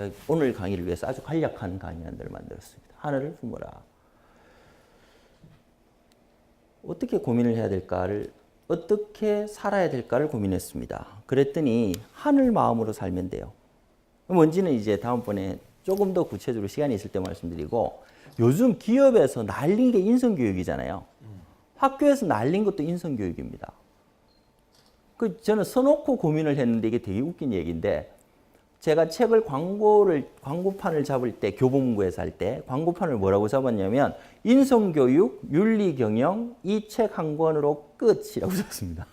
제가 오늘 강의를 위해서 아주 간략한 강의안들을 만들었습니다. 하늘을 품어라. 어떻게 고민을 해야 될까를, 어떻게 살아야 될까를 고민했습니다. 그랬더니 하늘 마음으로 살면 돼요. 뭔지는 이제 다음번에 조금 더 구체적으로 시간이 있을 때 말씀드리고, 요즘 기업에서 날린 게 인성교육이잖아요. 학교에서 날린 것도 인성교육입니다. 저는 써놓고 고민을 했는데 이게 되게 웃긴 얘기인데, 제가 책을 광고판을 잡을 때, 교보문고에서 할 때 광고판을 뭐라고 잡았냐면 인성교육, 윤리경영 이 책 한 권으로 끝이라고 썼습니다.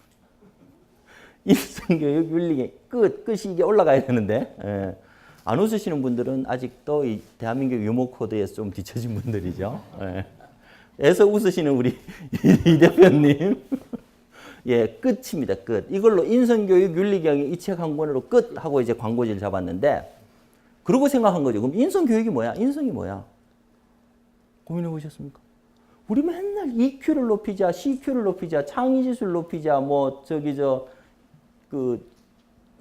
인성교육, 윤리경영 끝이 이게 올라가야 되는데, 예. 안 웃으시는 분들은 아직도 이 대한민국 유머 코드에서 좀 뒤처진 분들이죠. 예. 에서 웃으시는 우리 이 대표님. 예, 끝입니다. 끝. 이걸로 인성교육, 윤리경영 이 책 한 권으로 끝 하고 이제 광고지를 잡았는데, 그러고 생각한 거죠. 그럼 인성교육이 뭐야? 인성이 뭐야? 고민해 보셨습니까? 우리 맨날 EQ를 높이자, CQ를 높이자, 창의지수를 높이자,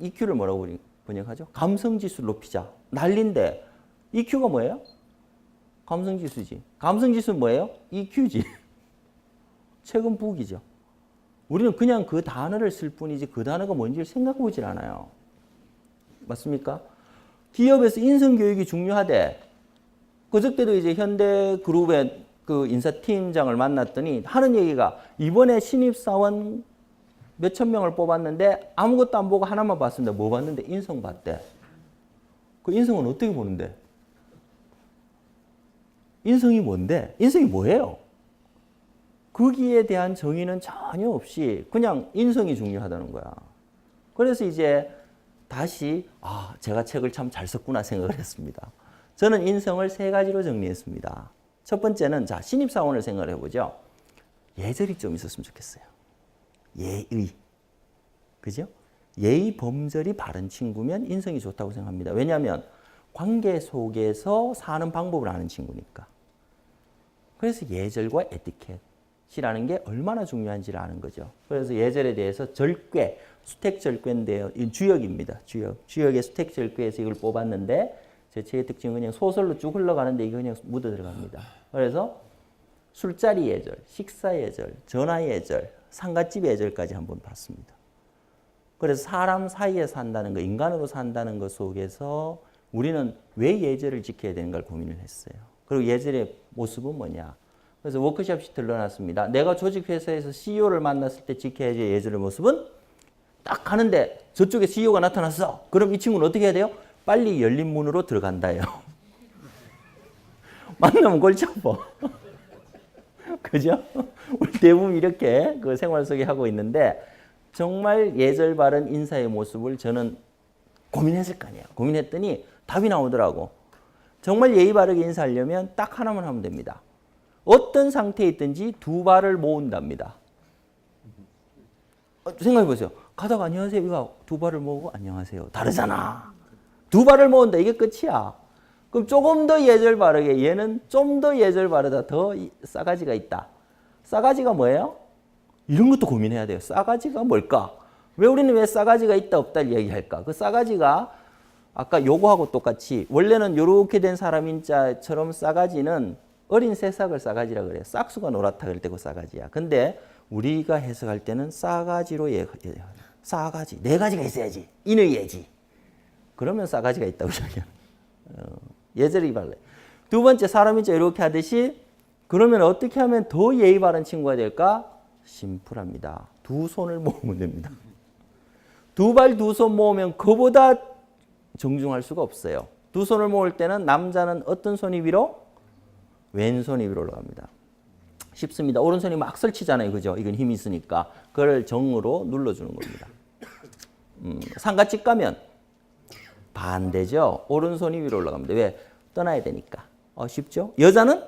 EQ를 뭐라고 번역하죠? 감성지수를 높이자. 난리인데, EQ가 뭐예요? 감성지수지. 감성지수는 뭐예요? EQ지. 책은 북이죠. 우리는 그냥 그 단어를 쓸 뿐이지 그 단어가 뭔지를 생각해 보질 않아요. 맞습니까? 기업에서 인성교육이 중요하대. 그저께도 이제 현대그룹의 그 인사팀장을 만났더니 하는 얘기가, 이번에 신입사원 몇천 명을 뽑았는데 아무것도 안 보고 하나만 봤습니다. 뭐 봤는데? 인성 봤대. 그 인성은 어떻게 보는데? 인성이 뭔데? 인성이 뭐예요? 거기에 대한 정의는 전혀 없이 그냥 인성이 중요하다는 거야. 그래서 이제 다시 제가 책을 참 잘 썼구나 생각을 했습니다. 저는 인성을 세 가지로 정리했습니다. 첫 번째는 신입사원을 생각을 해보죠. 예절이 좀 있었으면 좋겠어요. 예의. 그죠? 예의 범절이 바른 친구면 인성이 좋다고 생각합니다. 왜냐하면 관계 속에서 사는 방법을 아는 친구니까. 그래서 예절과 에티켓이라는 게 얼마나 중요한지를 아는 거죠. 그래서 예절에 대해서 절궤, 수택절궤인데요. 이 주역입니다. 주역의 수택절궤에서 이걸 뽑았는데, 제 책의 특징은 그냥 소설로 쭉 흘러가는데 이게 그냥 묻어 들어갑니다. 그래서 술자리 예절, 식사 예절, 전화 예절, 상갓집 예절까지 한번 봤습니다. 그래서 사람 사이에 산다는 거, 인간으로 산다는 것 속에서 우리는 왜 예절을 지켜야 되는가를 고민을 했어요. 그리고 예절의 모습은 뭐냐. 그래서 워크숍이 들러났습니다. 내가 조직회사에서 CEO를 만났을 때 지켜야 할 예절의 모습은, 딱 가는데 저쪽에 CEO가 나타났어. 그럼 이 친구는 어떻게 해야 돼요? 빨리 열린 문으로 들어간다요. 만나면 골치 아파. 그죠? 우리 대부분 이렇게 그 생활 속에 하고 있는데, 정말 예절 바른 인사의 모습을 저는 고민했을 거 아니에요. 고민했더니 답이 나오더라고. 정말 예의 바르게 인사하려면 딱 하나만 하면 됩니다. 어떤 상태에 있든지 두 발을 모은답니다. 생각해 보세요. 가다가 안녕하세요. 이거 두 발을 모으고 안녕하세요. 다르잖아. 두 발을 모은다. 이게 끝이야. 그럼 조금 더 예절 바르게, 얘는 좀 더 예절 바르다. 더 싸가지가 있다. 싸가지가 뭐예요? 이런 것도 고민해야 돼요. 싸가지가 뭘까? 왜 우리는 왜 싸가지가 있다 없다를 얘기할까? 그 싸가지가 아까 요거하고 똑같이, 원래는 이렇게 된 사람인 자처럼 싸가지는 어린 새싹을 싸가지라 그래요. 싹수가 노랗다 그럴 때 그 싸가지야. 근데 우리가 해석할 때는 싸가지로 싸가지. 네 가지가 있어야지. 인의 예지. 그러면 싸가지가 있다고 생각해요. 예절이 발래. 두 번째, 사람이 이렇게 하듯이, 그러면 어떻게 하면 더 예의 바른 친구가 될까? 심플합니다. 두 손을 모으면 됩니다. 두 발 두 손 모으면 그보다 정중할 수가 없어요. 두 손을 모을 때는 남자는 어떤 손이 위로? 왼손이 위로 올라갑니다. 쉽습니다. 오른손이 막 설치잖아요. 그죠? 이건 힘이 있으니까. 그걸 정으로 눌러주는 겁니다. 상갓집 가면 반대죠. 오른손이 위로 올라갑니다. 왜? 떠나야 되니까. 쉽죠? 여자는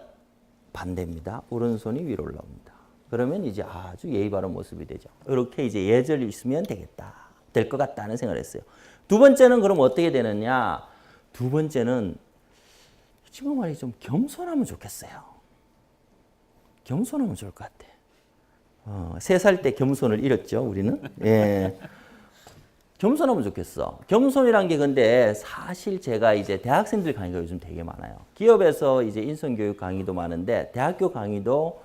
반대입니다. 오른손이 위로 올라옵니다. 그러면 이제 아주 예의 바른 모습이 되죠. 이렇게 이제 예절이 있으면 되겠다. 될 것 같다는 생각을 했어요. 두 번째는 그럼 어떻게 되느냐? 두 번째는 지금 말이 좀 겸손하면 좋겠어요. 겸손하면 좋을 것 같아. 3살 때 겸손을 잃었죠, 우리는. 예. 겸손하면 좋겠어. 겸손이란 게 근데 사실 제가 이제 대학생들 강의가 요즘 되게 많아요. 기업에서 이제 인성교육 강의도 많은데 대학교 강의도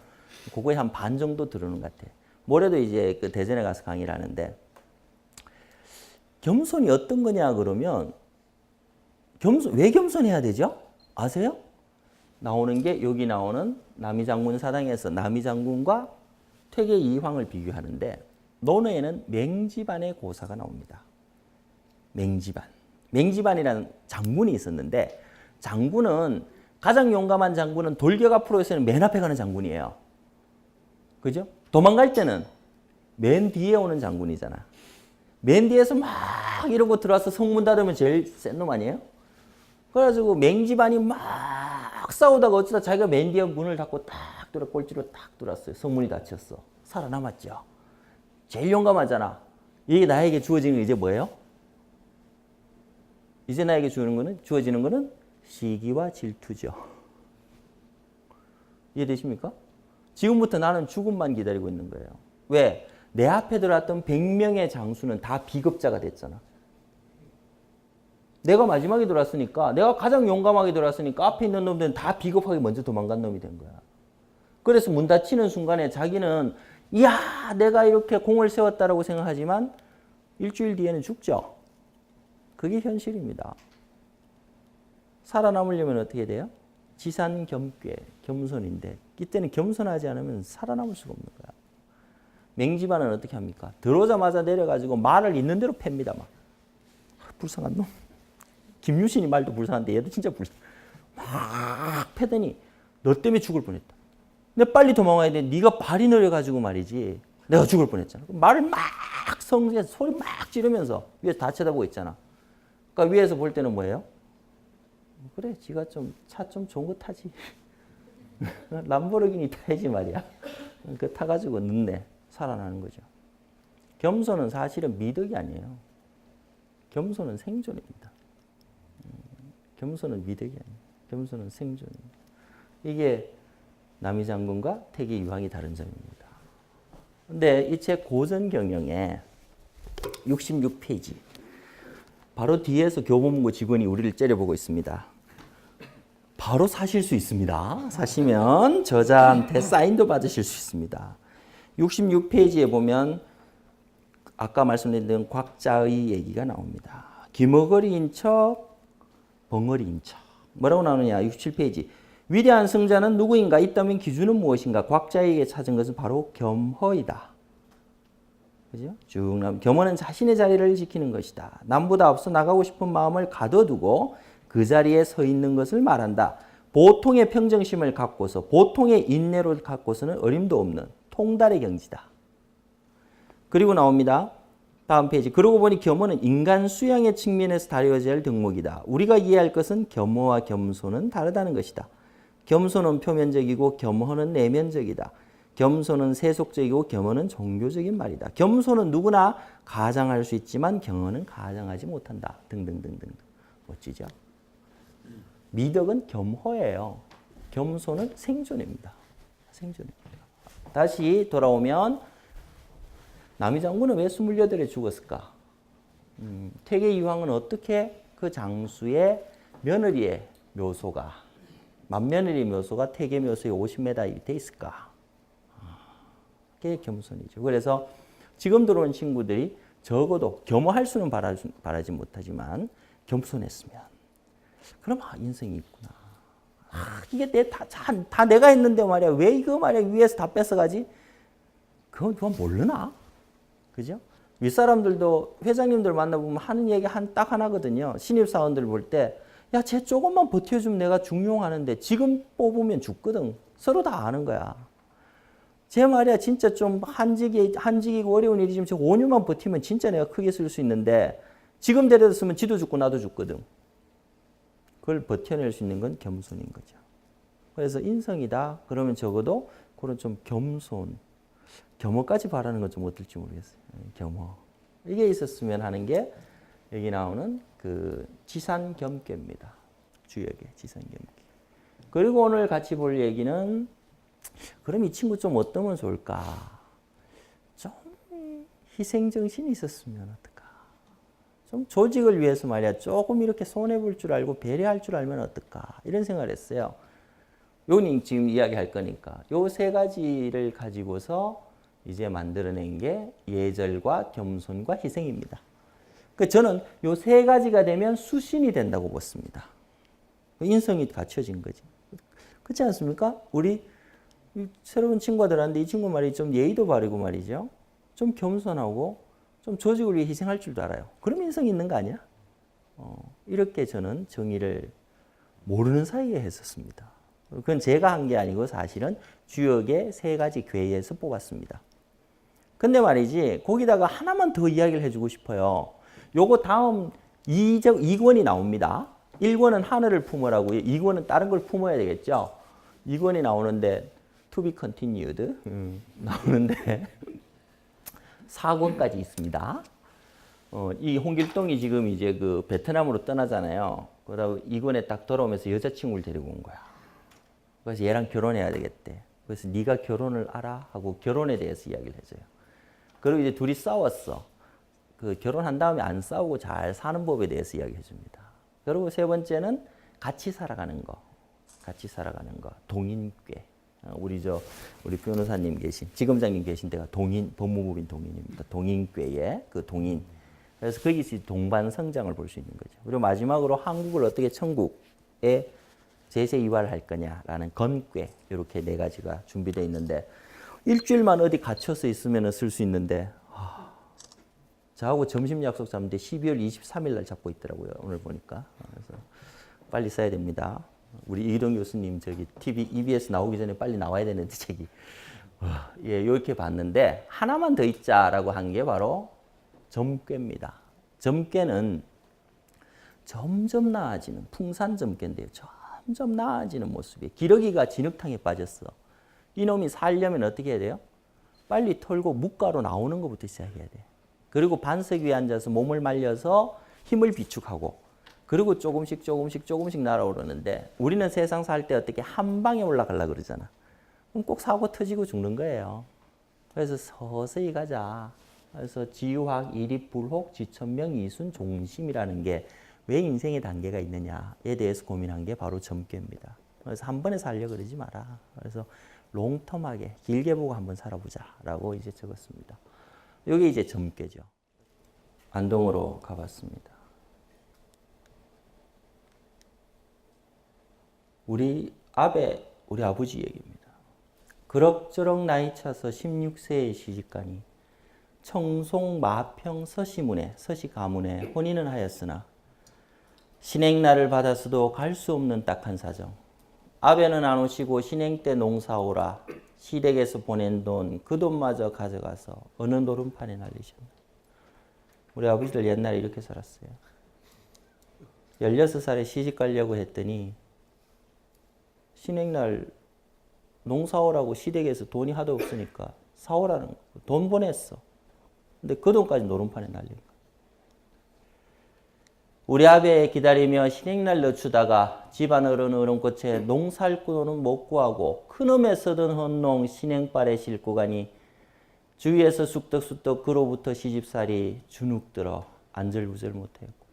그거에 한 반 정도 들어오는 것 같아. 모레도 이제 그 대전에 가서 강의를 하는데 겸손이 어떤 거냐 그러면 왜 겸손해야 되죠? 아세요? 나오는 게 여기 나오는 남이장군 사당에서 남이장군과 퇴계 이황을 비교하는데 논어에는 맹지반의 고사가 나옵니다. 맹지반. 맹지반이라는 장군이 있었는데 장군은 가장 용감한 장군은 돌격 앞으로에서는 맨 앞에 가는 장군이에요. 그죠? 도망갈 때는 맨 뒤에 오는 장군이잖아. 맨 뒤에서 막 이러고 들어와서 성문 닫으면 제일 센 놈 아니에요? 그래가지고 맹지반이 막 싸우다가 어쩌다 자기가 맨 뒤에 문을 닫고 딱 돌아 꼴찌로 딱 들어왔어요. 성문이 닫혔어. 살아남았죠. 제일 용감하잖아. 이게 나에게 주어지는 게 이제 뭐예요? 이제 나에게 주어지는 거는 시기와 질투죠. 이해되십니까? 지금부터 나는 죽음만 기다리고 있는 거예요. 왜? 내 앞에 들어왔던 100명의 장수는 다 비겁자가 됐잖아. 내가 마지막에 들어왔으니까, 내가 가장 용감하게 들어왔으니까 앞에 있는 놈들은 다 비겁하게 먼저 도망간 놈이 된 거야. 그래서 문 닫히는 순간에 자기는 이야 내가 이렇게 공을 세웠다라고 생각하지만 일주일 뒤에는 죽죠. 그게 현실입니다. 살아남으려면 어떻게 돼요? 지산겸괴, 겸손인데 이때는 겸손하지 않으면 살아남을 수가 없는 거야. 맹지반은 어떻게 합니까? 들어오자마자 내려가지고 말을 있는 대로 팹니다. 막. 불쌍한 놈. 김유신이 말도 불쌍한데 얘도 진짜 불쌍해. 막 패더니 너 때문에 죽을 뻔했다. 근데 빨리 도망와야 돼. 네가 발이 느려가지고 말이지. 내가 죽을 뻔했잖아. 말을 막 소리 막 지르면서 위에서 다 쳐다보고 있잖아. 그러니까 위에서 볼 때는 뭐예요? 그래, 지가 좀 차 좀 좋은 거 타지. 람보르기니 타야지 말이야. 그 타가지고 늦네. 살아나는 거죠. 겸손은 사실은 미덕이 아니에요. 겸손은 생존입니다. 겸손은 미덕이 아니에요. 겸손은 생존입니다. 이게 남이장군과 퇴계 이황이 다른 점입니다. 근데 이 책 고전경영에 66페이지 바로 뒤에서 교보문고 직원이 우리를 째려보고 있습니다. 바로 사실 수 있습니다. 사시면 저자한테 사인도 받으실 수 있습니다. 66페이지에 보면 아까 말씀드린 곽자의 얘기가 나옵니다. 귀머거리인 척, 벙어리인 척. 뭐라고 나오느냐? 67페이지. 위대한 승자는 누구인가? 있다면 기준은 무엇인가? 곽자에게 찾은 것은 바로 겸허이다. 그죠? 쭉 나오면 겸허는 자신의 자리를 지키는 것이다. 남보다 앞서 나가고 싶은 마음을 가둬두고 그 자리에 서 있는 것을 말한다. 보통의 평정심을 갖고서 보통의 인내를 갖고서는 어림도 없는 통달의 경지다. 그리고 나옵니다. 다음 페이지. 그러고 보니 겸허는 인간 수양의 측면에서 다루어져야 할 덕목이다. 우리가 이해할 것은 겸허와 겸손은 다르다는 것이다. 겸손은 표면적이고 겸허는 내면적이다. 겸손은 세속적이고 겸허는 종교적인 말이다. 겸손은 누구나 가장할 수 있지만 겸허는 가장하지 못한다. 등등등등. 멋지죠? 미덕은 겸허예요. 겸손은 생존입니다. 생존입니다. 다시 돌아오면 남이장군은 왜 28에 죽었을까? 퇴계 이황은 어떻게 그 장수의 며느리의 묘소가 맏며느리 묘소가 퇴계 묘소에 50m 밑에 있을까? 그게 겸손이죠. 그래서 지금 들어온 친구들이 적어도 겸허할 수는 바라지 못하지만 겸손했으면 그럼 인성이 있구나. 이게 다 내가 했는데 말이야. 왜 이거 말이야 위에서 다 뺏어가지? 그건 모르나? 그죠? 윗사람들도 회장님들 만나보면 하는 얘기 딱 하나거든요. 신입사원들 볼 때 야, 쟤 조금만 버텨주면 내가 중용하는데 지금 뽑으면 죽거든. 서로 다 아는 거야. 쟤 말이야 진짜 좀 한직이고 어려운 일이지만 저 5년만 버티면 진짜 내가 크게 쓸 수 있는데 지금 데려다 쓰면 지도 죽고 나도 죽거든. 그걸 버텨낼 수 있는 건 겸손인 거죠. 그래서 인성이다. 그러면 적어도 그런 좀 겸허까지 바라는 건 좀 어떨지 모르겠어요. 겸허. 이게 있었으면 하는 게 여기 나오는 그 지산겸괴입니다. 주역의 지산겸괴. 그리고 오늘 같이 볼 얘기는 그럼 이 친구 좀 어떠면 좋을까? 좀 희생정신이 있었으면 어떨까? 좀 조직을 위해서 말이야 조금 이렇게 손해볼 줄 알고 배려할 줄 알면 어떨까 이런 생각을 했어요. 요는 지금 이야기할 거니까 요 세 가지를 가지고서 이제 만들어낸 게 예절과 겸손과 희생입니다. 그 저는 요 세 가지가 되면 수신이 된다고 봤습니다. 인성이 갖춰진 거지. 그렇지 않습니까? 우리 새로운 친구들한테 이 친구 말이 좀 예의도 바르고 말이죠. 좀 겸손하고 좀 조직을 위해 희생할 줄도 알아요. 그럼 인성이 있는 거 아니야? 이렇게 저는 정의를 모르는 사이에 했었습니다. 그건 제가 한 게 아니고 사실은 주역의 세 가지 괴에서 뽑았습니다. 근데 말이지 거기다가 하나만 더 이야기를 해주고 싶어요. 요거 다음 2권이 나옵니다. 1권은 하늘을 품으라고요. 2권은 다른 걸 품어야 되겠죠. 2권이 나오는데 to be continued 나오는데 4권까지 있습니다. 이 홍길동이 지금 이제 그 베트남으로 떠나잖아요. 그러다 2권에 딱 돌아오면서 여자친구를 데리고 온 거야. 그래서 얘랑 결혼해야 되겠대. 그래서 네가 결혼을 알아? 하고 결혼에 대해서 이야기를 해줘요. 그리고 이제 둘이 싸웠어. 그 결혼한 다음에 안 싸우고 잘 사는 법에 대해서 이야기해 줍니다. 그리고 세 번째는 같이 살아가는 거. 같이 살아가는 거. 동인궤. 우리 변호사님 계신, 지검장님 계신 데가 법무부인 동인입니다. 동인궤의 그 동인. 그래서 거기서 동반 성장을 볼 수 있는 거죠. 그리고 마지막으로 한국을 어떻게 천국에 제세 이활할 거냐라는 건궤. 이렇게 네 가지가 준비되어 있는데 일주일만 어디 갇혀서 있으면 쓸 수 있는데 저하고 점심 약속 잡는데 12월 23일 날 잡고 있더라고요. 오늘 보니까. 그래서 빨리 써야 됩니다. 우리 이동 교수님 저기 TV, EBS 나오기 전에 빨리 나와야 되는데 저기 예, 이렇게 봤는데 하나만 더 있자라고 한 게 바로 점괘입니다. 점괘는 점점 나아지는 풍산점괘인데요. 점점 나아지는 모습이에요. 기러기가 진흙탕에 빠졌어. 이놈이 살려면 어떻게 해야 돼요? 빨리 털고 묵가로 나오는 것부터 시작해야 돼. 그리고 반석 위에 앉아서 몸을 말려서 힘을 비축하고 그리고 조금씩 날아오르는데 우리는 세상 살 때 어떻게 한 방에 올라가려고 그러잖아. 그럼 꼭 사고 터지고 죽는 거예요. 그래서 서서히 가자. 그래서 지유학, 이립불혹, 지천명, 이순, 종심이라는 게 왜 인생의 단계가 있느냐에 대해서 고민한 게 바로 점괘입니다. 그래서 한 번에 살려고 그러지 마라. 그래서 롱텀하게 길게 보고 한번 살아보자라고 이제 적었습니다. 이게 이제 점괘죠. 안동으로 가봤습니다. 우리 아버지 얘기입니다. 그럭저럭 나이 차서 16세에 시집가니 청송 마평 서시 가문에 혼인은 하였으나 신행날을 받았어도 갈 수 없는 딱한 사정. 아베는 안 오시고 신행 때 농사오라 시댁에서 보낸 돈 그 돈마저 가져가서 어느 노름판에 날리셨나. 우리 아버지들 옛날에 이렇게 살았어요. 16살에 시집 가려고 했더니 신행날 농사오라고 시댁에서 돈이 하도 없으니까 사오라는 거. 돈 보냈어. 근데 그 돈까지 노름판에 날린 거야. 우리 아베 기다리며 신행날 늦추다가 집안 어른꽃에 농살꾼은 못 구하고 큰놈에 서던 헌농 신행발에 싣고 가니 주위에서 쑥덕쑥덕 그로부터 시집살이 주눅들어 안절부절 못했고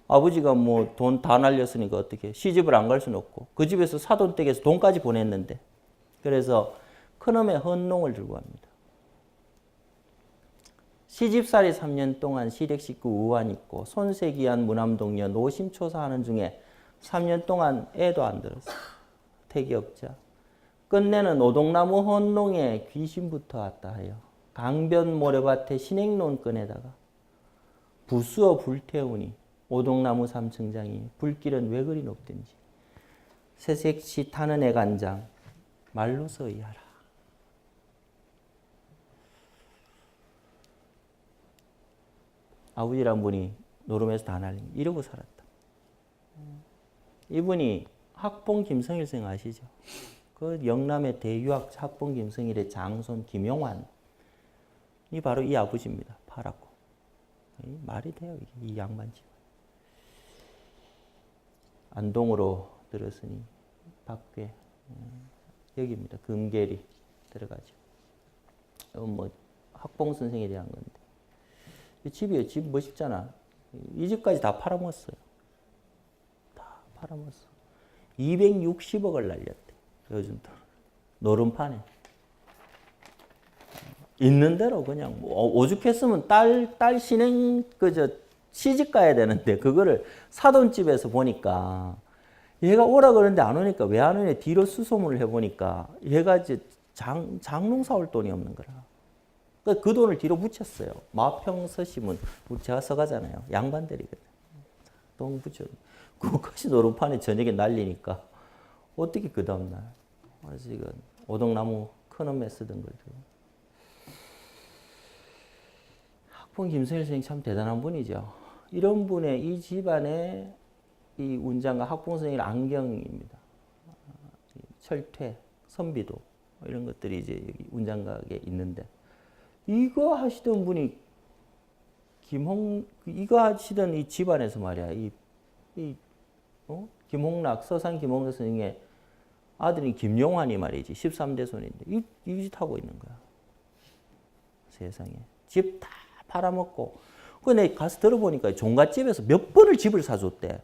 아버지가 뭐 돈 다 날렸으니까 어떻게 시집을 안 갈 수는 없고 그 집에서 사돈댁에서 돈까지 보냈는데 그래서 큰놈의 헌농을 들고 갑니다. 시집살이 3년 동안 시댁 식구 우환 있고 손세기한 무남동녀 노심초사하는 중에 3년 동안 애도 안 들었어. 태기업자. 끝내는 오동나무 헌농에 귀신부터 왔다 하여 강변 모래밭에 신행론 꺼내다가 부수어 불태우니 오동나무 삼층장이 불길은 왜 그리 높든지 새색시 타는 애간장 말로서 의하라. 아버지란 분이 노름에서 다 날린 이러고 살았다. 이분이 학봉 김성일 생 아시죠? 그 영남의 대유학 학봉 김성일의 장손 김용환 이 바로 이 아버지입니다. 파랗고 말이 돼요 이 양반 집. 안동으로 들었으니 밖에 여기입니다. 금계리 들어가죠. 이건 뭐 학봉 선생에 대한 건데 집이에요. 집 멋있잖아. 이 집까지 다 팔아먹었어요. 다 팔아먹었어. 260억을 날렸대. 요즘 노름판에. 있는 대로 그냥 오죽했으면 딸 신행 시집 가야 되는데 그거를 사돈집에서 보니까 얘가 오라 그러는데 안 오니까 왜 안 오냐 뒤로 수소문을 해보니까 얘가 이제 장농 사올 돈이 없는 거라. 그러니까 그 돈을 뒤로 붙였어요. 마평서시문 제가 써가잖아요. 양반들이거든. 돈 붙여. 그것까지 노름판에 저녁에 날리니까 어떻게 그 다음날 아직은 오동나무 큰 엄매 쓰던 거죠. 학봉 김성일 선생님 참 대단한 분이죠. 이런 분의 이 집안의 이 운장가 학봉 선생님 안경입니다. 철퇴, 선비도 이런 것들이 이제 여기 운장가에 있는데 이거 하시던 분이 이거 하시던 이 집안에서 말이야 김홍락 서산 김홍락 선생의 아들인 김용환이 말이지 13대 손인데 이 짓 하고 있는 거야. 세상에 집 다 팔아먹고 근데 가서 들어보니까 종갓집에서 몇 번을 집을 사줬대.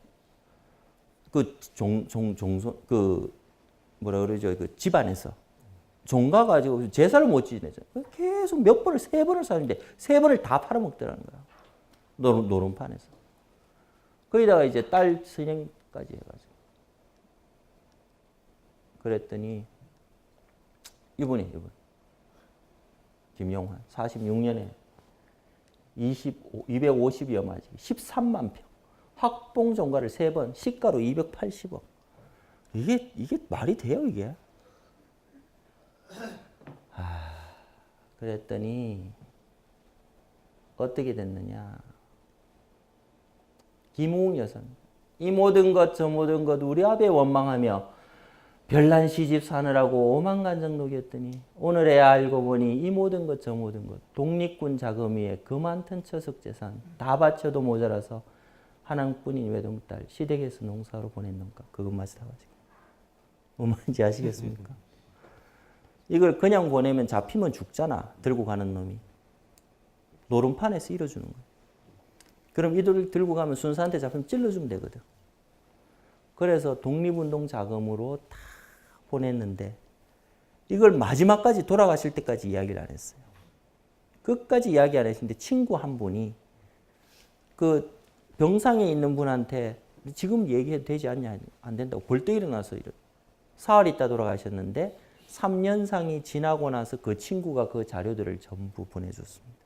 뭐라 그러죠? 그 집안에서. 종가 가지고 제사를 못 지내죠. 계속 몇 번을, 3번을 사는데 3번을 다 팔아먹더라는 거야. 노름판에서. 거기다가 이제 딸 선행까지 해가지고. 그랬더니, 이분. 김용환. 46년에 250여 마지, 13만 평. 학봉 종가를 3번, 시가로 280억. 이게 말이 돼요, 이게? 그랬더니 어떻게 됐느냐. 김웅 여성. 이 모든 것, 저 모든 것 우리 아베 원망하며 별난 시집 사느라고 오만간정 녹였더니 오늘에 알고 보니 이 모든 것, 저 모든 것 독립군 자금 위에 그 많던 처석 재산 다 바쳐도 모자라서 하나뿐인 외동딸 시댁에서 농사로 보냈는가. 그것만 사가지고. 얼마인지 아시겠습니까? 이걸 그냥 보내면 잡히면 죽잖아. 들고 가는 놈이. 노름판에서 잃어주는 거야. 그럼 이들 들고 가면 순사한테 잡히면 찔러주면 되거든. 그래서 독립운동 자금으로 다 보냈는데 이걸 마지막까지 돌아가실 때까지 이야기를 안 했어요. 끝까지 이야기 안 했는데 친구 한 분이 그 병상에 있는 분한테 지금 얘기해도 되지 않냐, 안 된다고 벌떡 일어나서 사흘 있다 돌아가셨는데 3년상이 지나고 나서 그 친구가 그 자료들을 전부 보내줬습니다.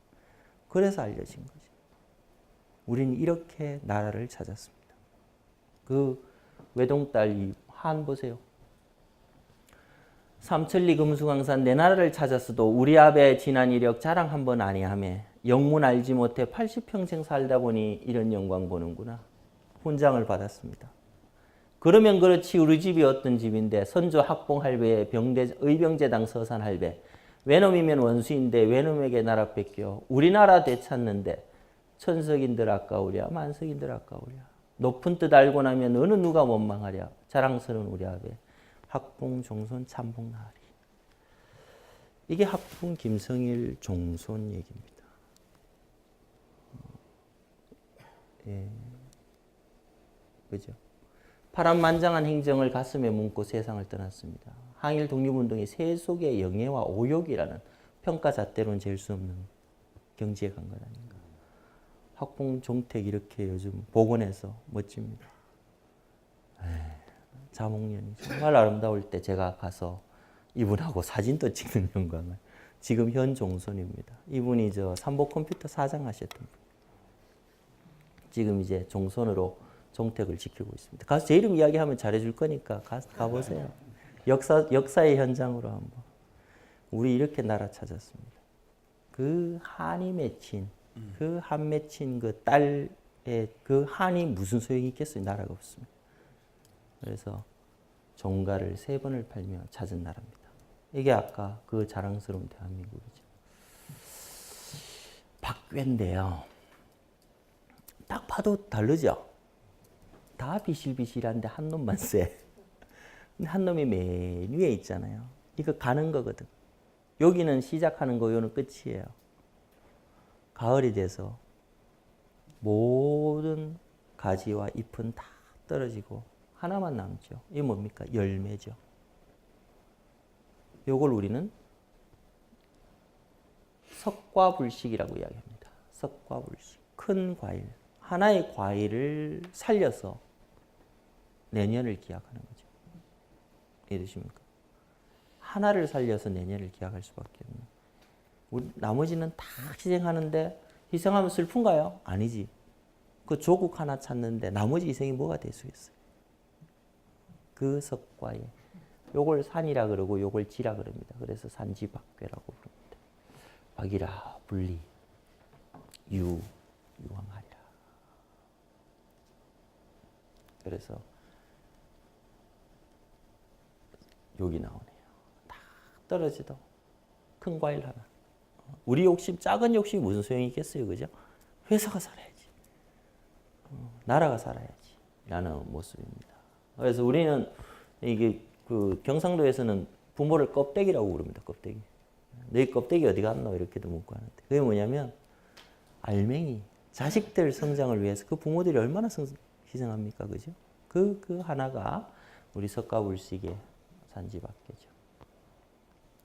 그래서 알려진 거죠. 우리는 이렇게 나라를 찾았습니다. 그 외동딸 한 보세요. 삼천리 금수강산 내 나라를 찾았어도 우리 아베 지난 이력 자랑 한번 아니하며 영문 알지 못해 80평생 살다 보니 이런 영광 보는구나. 훈장을 받았습니다. 그러면 그렇지 우리 집이 어떤 집인데 선조 학봉 할배의 의병제당 서산 할배 외놈이면 원수인데 외놈에게 나라 뺏겨 우리나라 되찾는데 천석인들 아까우랴 만석인들 아까우랴 높은 뜻 알고 나면 어느 누가 원망하랴 자랑스러운 우리 아베 학봉 종손 참봉 나으리. 이게 학봉 김성일 종손 얘기입니다. 예. 그죠? 파란만장한 행정을 가슴에 뭉고 세상을 떠났습니다. 항일 독립운동이 세속의 영예와 오욕이라는 평가 잣대로는 잴 수 없는 경지에 간 것 아닌가. 학봉 종택 이렇게 요즘 복원해서 멋집니다. 자목련이 정말 아름다울 때 제가 가서 이분하고 사진도 찍는 영광을. 지금 현 종손입니다. 이분이 저 삼보컴퓨터 사장 하셨던 분. 지금 이제 종손으로 종택을 지키고 있습니다. 가서 제 이름 이야기하면 잘해줄 거니까 가보세요. 역사의 현장으로 한번. 우리 이렇게 나라 찾았습니다. 그 한이 맺힌, 그 한 맺힌 그 딸의 그 한이 무슨 소용이 있겠어요? 나라가 없습니다. 그래서 종가를 3번을 팔며 찾은 나라입니다. 이게 아까 그 자랑스러운 대한민국이죠. 박괴인데요. 딱 봐도 다르죠? 다 비실비실한데 한 놈만 쎄. 근데 한 놈이 맨 위에 있잖아요. 이거 가는 거거든. 여기는 시작하는 거, 여기는 끝이에요. 가을이 돼서 모든 가지와 잎은 다 떨어지고 하나만 남죠. 이게 뭡니까? 열매죠. 요걸 우리는 석과불식이라고 이야기합니다. 석과불식. 큰 과일. 하나의 과일을 살려서 내년을 기약하는 거죠. 이해되십니까? 하나를 살려서 내년을 기약할 수밖에 없는. 나머지는 다 희생하는데 희생하면 슬픈가요? 아니지. 그 조국 하나 찾는데 나머지 희생이 뭐가 될 수 있어요? 그 석과에. 요걸 산이라 그러고 요걸 지라 그럽니다. 그래서 산지박괴라고 부릅니다. 박이라 분리 유황하리라. 그래서 여기 나오네요. 다 떨어지도 큰 과일 하나. 우리 욕심, 작은 욕심이 무슨 소용이 있겠어요, 그죠? 회사가 살아야지, 나라가 살아야지 라는 모습입니다. 그래서 우리는 이게 그 경상도에서는 부모를 껍데기라고 부릅니다. 껍데기. 너희 껍데기 어디 갔노? 이렇게도 묻고 하는데 그게 뭐냐면 알맹이, 자식들 성장을 위해서 그 부모들이 얼마나 희생합니까, 그죠? 그 하나가 우리 석가불식의 산지밖에죠.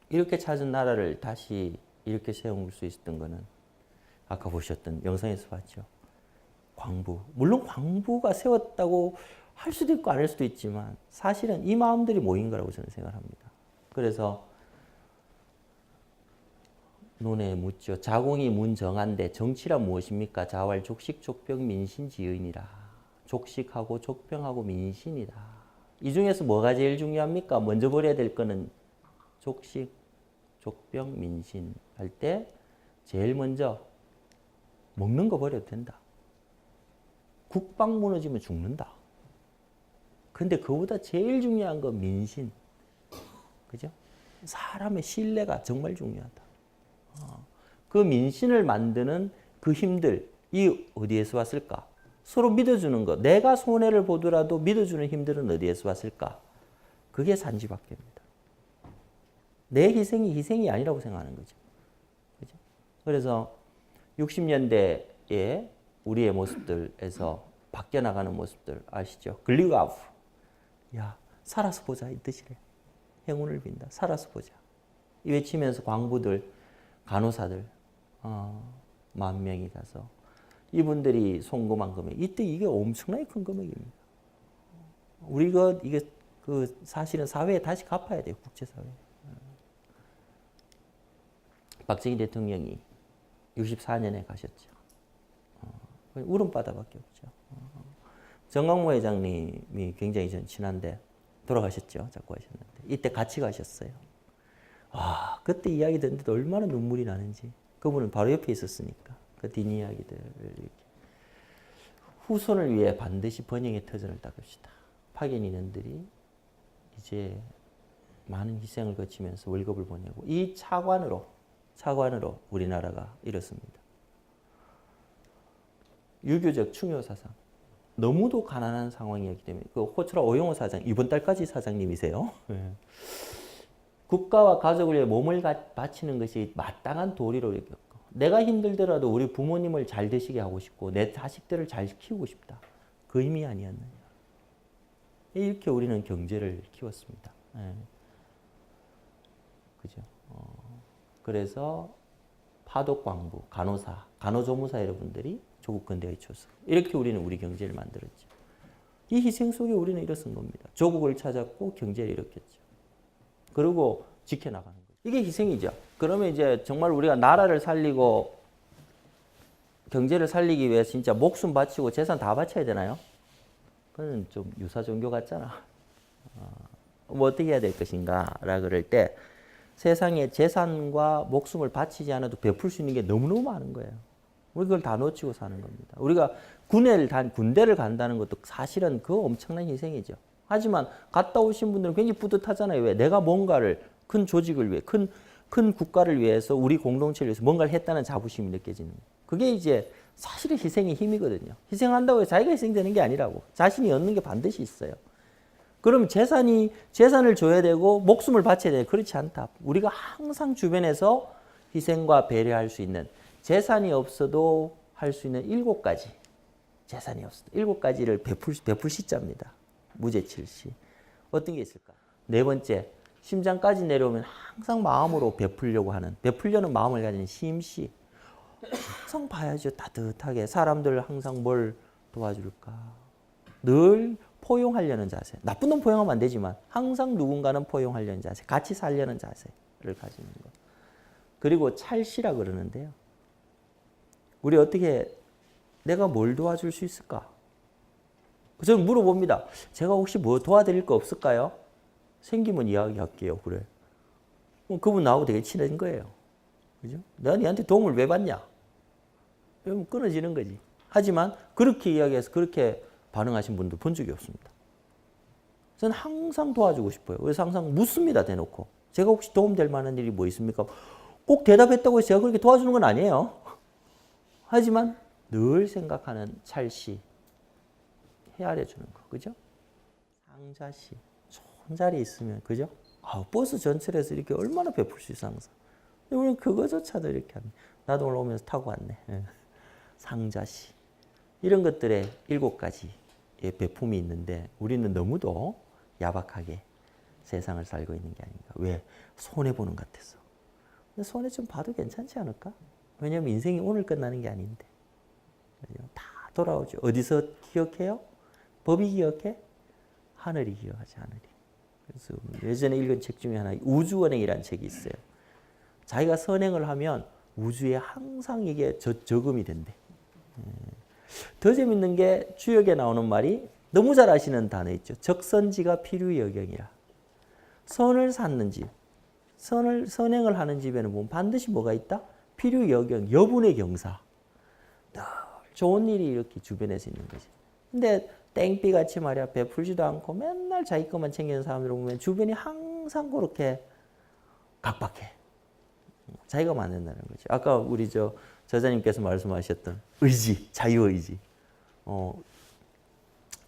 이렇게 찾은 나라를 다시 이렇게 세울 수 있었던 거는 아까 보셨던 영상에서 봤죠. 광부. 물론 광부가 세웠다고 할 수도 있고 아닐 수도 있지만 사실은 이 마음들이 모인 거라고 저는 생각합니다. 그래서 논에 묻죠. 자공이 문정한데 정치란 무엇입니까? 자활 족식 족병 민신 지의니라. 족식하고 족병하고 민신이다. 이 중에서 뭐가 제일 중요합니까? 먼저 버려야 될 거는 족식, 족병, 민신 할 때 제일 먼저 먹는 거 버려도 된다. 국방 무너지면 죽는다. 근데 그보다 제일 중요한 건 민신. 그죠? 사람의 신뢰가 정말 중요하다. 그 민신을 만드는 그 힘들, 이 어디에서 왔을까? 서로 믿어주는 것. 내가 손해를 보더라도 믿어주는 힘들은 어디에서 왔을까? 그게 산지밖에입니다. 내 희생이 아니라고 생각하는 거죠. 그죠? 그래서 60년대에 우리의 모습들에서 바뀌어 나가는 모습들 아시죠? 글리가프. 야, 살아서 보자 이 뜻이래. 행운을 빈다. 살아서 보자. 이 외치면서 광부들, 간호사들 10,000명이 가서 이분들이 송금한 금액, 이때 이게 엄청나게 큰 금액입니다. 우리가 이게 그 사실은 사회에 다시 갚아야 돼요. 국제사회에. 박정희 대통령이 64년에 가셨죠. 울음바다밖에 없죠. 정광모 회장님이 굉장히 전 친한데 돌아가셨죠. 자꾸 하셨는데 이때 같이 가셨어요. 와, 그때 이야기 듣는데도 얼마나 눈물이 나는지. 그분은 바로 옆에 있었으니까 그 뒷이야기들을 이렇게. 후손을 위해 반드시 번영의 터전을 닦읍시다. 파견 인원들이 이제 많은 희생을 거치면서 월급을 보내고 이 차관으로 우리나라가 이렇습니다. 유교적 충효 사상. 너무도 가난한 상황이었기 때문에 그 호철아 오영호 사장 이번 달까지 사장님이세요. 국가와 가족을 위해 몸을 바치는 것이 마땅한 도리로 여겼고 내가 힘들더라도 우리 부모님을 잘 되시게 하고 싶고 내 자식들을 잘 키우고 싶다. 그 의미 아니었느냐. 이렇게 우리는 경제를 키웠습니다. 그죠? 그래서 파독광부, 간호사, 간호조무사 여러분들이 조국 근대의 초석. 이렇게 우리는 우리 경제를 만들었죠. 이 희생 속에 우리는 일어선 겁니다. 조국을 찾았고 경제를 일으켰죠. 그리고 지켜나가는 거죠. 이게 희생이죠. 그러면 이제 정말 우리가 나라를 살리고 경제를 살리기 위해 진짜 목숨 바치고 재산 다 바쳐야 되나요? 그건 좀 유사 종교 같잖아. 뭐 어떻게 해야 될 것인가 라 그럴 때 세상에 재산과 목숨을 바치지 않아도 베풀 수 있는 게 너무너무 많은 거예요. 우리 그걸 다 놓치고 사는 겁니다. 우리가 군대를 간다는 것도 사실은 그 엄청난 희생이죠. 하지만 갔다 오신 분들은 굉장히 뿌듯하잖아요. 왜? 내가 뭔가를 큰 조직을 위해, 큰 국가를 위해서 우리 공동체를 위해서 뭔가를 했다는 자부심이 느껴지는 거예요. 그게 이제 사실은 희생의 힘이거든요. 희생한다고 해서 자기가 희생되는 게 아니라고. 자신이 얻는 게 반드시 있어요. 그러면 재산을 줘야 되고 목숨을 바쳐야 돼요. 그렇지 않다. 우리가 항상 주변에서 희생과 배려할 수 있는 재산이 없어도 할 수 있는 7가지 재산이 없어. 7가지를 베풀 시자입니다. 무죄칠시. 어떤 게 있을까? 네 번째, 심장까지 내려오면 항상 마음으로 베풀려고 하는, 베풀려는 마음을 가진 심씨. 항상 봐야죠. 따뜻하게. 사람들 항상 뭘 도와줄까. 늘 포용하려는 자세. 나쁜 놈 포용하면 안 되지만 항상 누군가는 포용하려는 자세. 같이 살려는 자세를 가지는 것. 그리고 찰시라 그러는데요. 우리 어떻게 내가 뭘 도와줄 수 있을까? 저는 물어봅니다. 제가 혹시 뭐 도와드릴 거 없을까요? 생기면 이야기할게요. 그래. 그분 나하고 되게 친해진 거예요. 그죠? 내가 니한테 도움을 왜 받냐? 그러면 끊어지는 거지. 하지만 그렇게 이야기해서 그렇게 반응하신 분도 본 적이 없습니다. 저는 항상 도와주고 싶어요. 그래서 항상 묻습니다. 대놓고. 제가 혹시 도움될 만한 일이 뭐 있습니까? 꼭 대답했다고 해서 제가 그렇게 도와주는 건 아니에요. 하지만 늘 생각하는 찰시. 헤아려 주는 거. 그죠? 상자시. 좋은 자리 있으면. 그죠? 버스 전철에서 이렇게 얼마나 베풀 수 있어 항상. 근데 우리는 그거조차도 이렇게 합니다. 나도 오늘 오면서 타고 왔네. 상자시. 이런 것들에 7가지의 베품이 있는데 우리는 너무도 야박하게 세상을 살고 있는 게 아닌가. 왜? 손해보는 것 같아서. 근데 손해 좀 봐도 괜찮지 않을까? 왜냐하면 인생이 오늘 끝나는 게 아닌데. 다 돌아오죠. 어디서 기억해요? 법이 기억해? 하늘이 기억하지, 하늘이. 그래서 예전에 읽은 책 중에 하나, 우주원행이라는 책이 있어요. 자기가 선행을 하면 우주에 항상 이게 저금이 된대. 더 재밌는 게 주역에 나오는 말이 너무 잘 아시는 단어 있죠. 적선지가 필요여경이라. 선을 쌓는 집, 선행을 하는 집에는 보면 반드시 뭐가 있다? 필요여경, 여분의 경사. 늘 좋은 일이 이렇게 주변에서 있는 거지. 근데 땡비같이 말이야 베풀지도 않고 맨날 자기 것만 챙기는 사람들을 보면 주변이 항상 그렇게 각박해. 자기가 만든다는 거죠. 아까 우리 저자님께서 말씀하셨던 의지, 자유의지.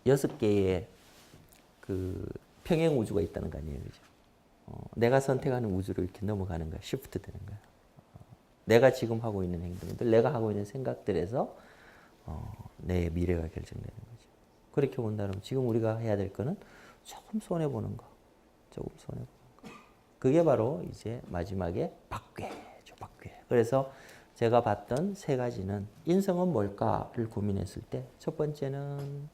6개의 그 평행 우주가 있다는 거 아니에요. 그죠? 내가 선택하는 우주로 이렇게 넘어가는 거야. 시프트 되는 거야. 내가 지금 하고 있는 행동들, 내가 하고 있는 생각들에서 내 미래가 결정되는 거죠. 그렇게 본다면 지금 우리가 해야 될 거는 조금 손해보는 거. 조금 손해보는 거. 그게 바로 이제 마지막에 박괴죠. 박괴. 그래서 제가 봤던 3가지는 인성은 뭘까를 고민했을 때 첫 번째는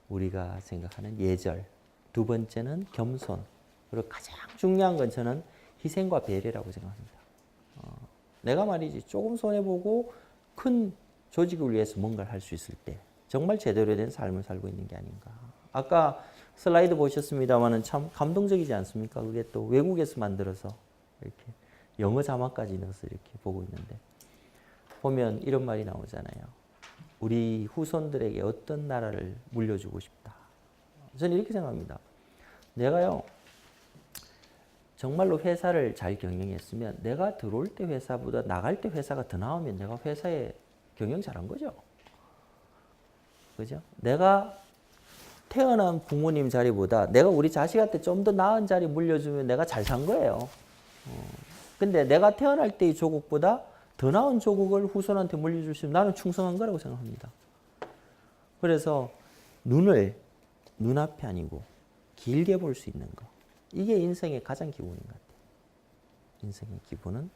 우리가 생각하는 예절, 두 번째는 겸손, 그리고 가장 중요한 건 저는 희생과 배려라고 생각합니다. 내가 말이지 조금 손해보고 큰 조직을 위해서 뭔가를 할 수 있을 때 정말 제대로 된 삶을 살고 있는 게 아닌가. 아까 슬라이드 보셨습니다만은 참 감동적이지 않습니까? 그게 또 외국에서 만들어서 이렇게 영어 자막까지 넣어서 이렇게 보고 있는데 보면 이런 말이 나오잖아요. 우리 후손들에게 어떤 나라를 물려주고 싶다. 저는 이렇게 생각합니다. 내가요 정말로 회사를 잘 경영했으면 내가 들어올 때 회사보다 나갈 때 회사가 더 나오면 내가 회사에 경영 잘한 거죠. 그죠? 내가 태어난 부모님 자리보다 내가 우리 자식한테 좀 더 나은 자리 물려주면 내가 잘 산 거예요. 근데 내가 태어날 때의 조국보다 더 나은 조국을 후손한테 물려줄 수 있으면 나는 충성한 거라고 생각합니다. 그래서 눈앞이 아니고 길게 볼 수 있는 거. 이게 인생의 가장 기본인 것 같아요. 인생의 기본은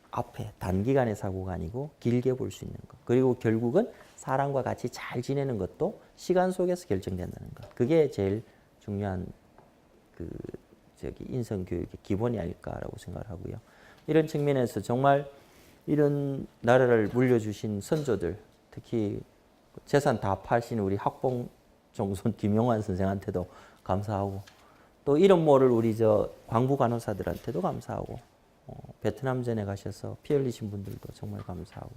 앞에 단기간의 사고가 아니고 길게 볼 수 있는 것. 그리고 결국은 사람과 같이 잘 지내는 것도 시간 속에서 결정된다는 것. 그게 제일 중요한 인성 교육의 기본이 아닐까라고 생각을 하고요. 이런 측면에서 정말 이런 나라를 물려주신 선조들, 특히 재산 다 파신 우리 학봉종손 김용환 선생한테도 감사하고 또 이런 모를 우리 광부 간호사들한테도 감사하고 베트남전에 가셔서 피 흘리신 분들도 정말 감사하고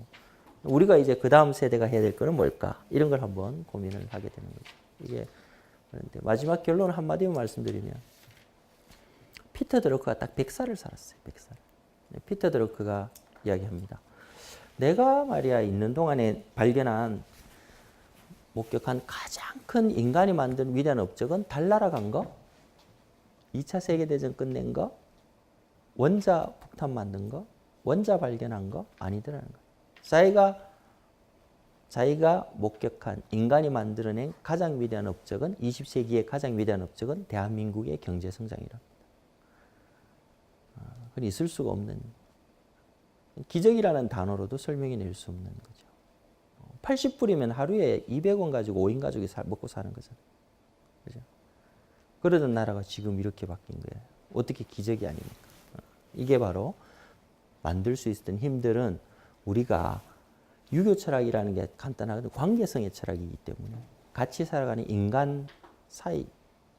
우리가 이제 그 다음 세대가 해야 될 거는 뭘까? 이런 걸 한번 고민을 하게 되는 거죠. 이게 그런데 마지막 결론 한마디만 말씀드리면 피터 드러크가 딱 100살을 살았어요. 100살. 피터 드러크가 이야기합니다. 내가 말이야 있는 동안에 발견한 목격한 가장 큰 인간이 만든 위대한 업적은 달 날아간 거, 2차 세계대전 끝낸 거, 원자 폭탄 만든 거, 원자 발견한 거 아니더라는 거예요. 자기가 자기가 목격한 인간이 만들어낸 가장 위대한 업적은 20세기의 가장 위대한 업적은 대한민국의 경제 성장이랍니다. 그건 있을 수가 없는 기적이라는 단어로도 설명해낼 수 없는 거죠. 80불이면 하루에 200원 가지고 5인 가족이 먹고 사는 거잖아요. 그죠? 그러던 나라가 지금 이렇게 바뀐 거예요. 어떻게 기적이 아닙니까? 이게 바로 만들 수 있었던 힘들은 우리가 유교 철학이라는 게 간단하거든요. 관계성의 철학이기 때문에 같이 살아가는 인간 사이,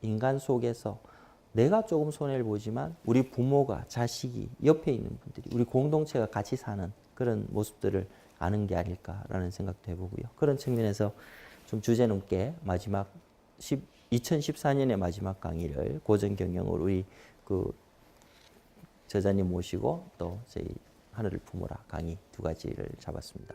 인간 속에서 내가 조금 손해를 보지만 우리 부모가, 자식이, 옆에 있는 분들이, 우리 공동체가 같이 사는 그런 모습들을 아는 게 아닐까라는 생각도 해보고요. 그런 측면에서 좀 주제넘게 마지막 2014년의 마지막 강의를 고전 경영으로 우리 그 저자님 모시고 또 저희 하늘을 품어라 강의 두 가지를 잡았습니다.